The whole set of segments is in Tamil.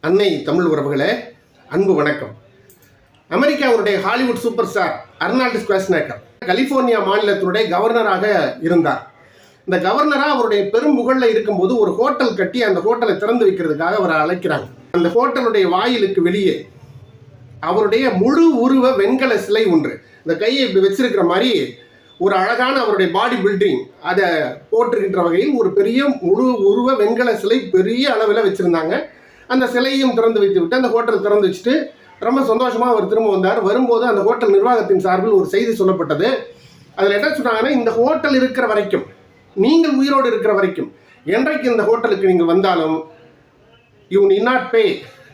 அன்னை தமிழ் உறவுகளே, அன்பு வணக்கம். அமெரிக்காவுடைய Hollywood super star Arnold Schwarzenegger California மாநிலத்தினுடைய கவர்னராக இருந்தார். இந்த கவர்னராக அவருடைய பெரும் புகழில் இருக்கும்போது ஒரு ஹோட்டல் கட்டி அந்த ஹோட்டலை திறந்து வைக்கிறதுக்காக அவரை அழைக்கிறாங்க. அந்த ஹோட்டலுடைய வாயிலுக்கு வெளியே அவருடைய முழு உருவ வெண்கல சிலை ஒன்று, இந்த கையை இப்படி வச்சிருக்கிற மாதிரி ஒரு அழகான அவருடைய பாடி பில்டிங் அதை போட்டிருக்கின்ற வகையில் ஒரு பெரிய முழு உருவ வெண்கல சிலை பெரிய அளவில் வச்சுருந்தாங்க. அந்த சிலையும் திறந்து வைத்து விட்டு அந்த ஹோட்டல் திறந்து வச்சுட்டு ரொம்ப சந்தோஷமாக அவர் திரும்ப வந்தார். வரும்போது அந்த ஹோட்டல் நிர்வாகத்தின் சார்பில் ஒரு செய்தி சொல்லப்பட்டது. அதில் என்ன சொன்னாங்கன்னா, இந்த ஹோட்டல் இருக்கிற வரைக்கும், நீங்கள் உயிரோடு இருக்கிற வரைக்கும், என்றைக்கு இந்த ஹோட்டலுக்கு நீங்கள் வந்தாலும் யூ நீட் நாட் பே,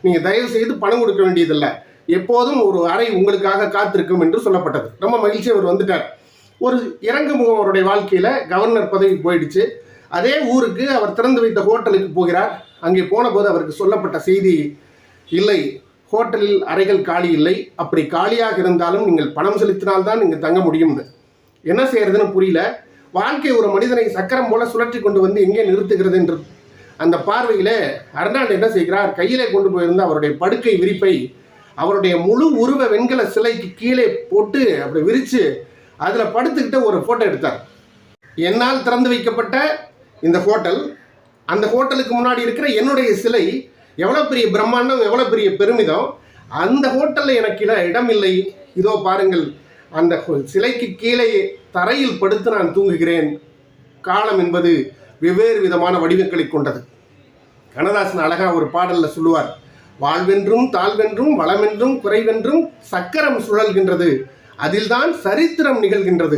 நீங்கள் தயவு செய்து பணம் கொடுக்க வேண்டியதில்லை, எப்போதும் ஒரு அறை உங்களுக்காக காத்திருக்கும் என்று சொல்லப்பட்டது. ரொம்ப மகிழ்ச்சி, அவர் வந்துட்டார். ஒரு இறங்கு முகம் அவருடைய வாழ்க்கையில். கவர்னர் பதவி போயிடுச்சு. அதே ஊருக்கு அவர் திறந்து வைத்த ஹோட்டலுக்கு போகிறார். அங்கே போன போது அவருக்கு சொல்லப்பட்ட செய்தி, இல்லை, ஹோட்டலில் அறைகள் காலி இல்லை, அப்படி காலியாக இருந்தாலும் நீங்கள் பணம் செலுத்தினால்தான் நீங்கள் தங்க முடியும்னு. என்ன செய்யறதுன்னு புரியல. வாழ்க்கை ஒரு மனிதனை சக்கரம் போல சுழற்றி கொண்டு வந்து எங்கே நிறுத்துகிறது என்று அந்த பார்வையில் அர்னால்டு என்ன செய்கிறார், கையிலே கொண்டு போயிருந்த அவருடைய படுக்கை விரிப்பை அவருடைய முழு உருவ வெண்கல சிலைக்கு கீழே போட்டு அப்படி விரித்து அதில் படுத்துக்கிட்ட ஒரு ஃபோட்டோ எடுத்தார். என்னால் திறந்து வைக்கப்பட்ட இந்த ஹோட்டல், அந்த ஹோட்டலுக்கு முன்னாடி இருக்கிற என்னுடைய சிலை, எவ்வளோ பெரிய பிரம்மாண்டம், எவ்வளோ பெரிய பெருமிதம். அந்த ஹோட்டலில் எனக்கு இடம் இல்லை, இதோ பாருங்கள், அந்த சிலைக்கு கீழே தரையில் படுத்து நான் தூங்குகிறேன். காலம் என்பது வெவ்வேறு விதமான வடிவங்களை கொண்டது. கண்ணதாசன் அழகாக ஒரு பாடலில் சொல்லுவார், வாழ்வென்றும் தாழ்வென்றும் வளமென்றும் குறைவென்றும் சக்கரம் சுழல்கின்றது, அதில்தான் சரித்திரம் நிகழ்கின்றது.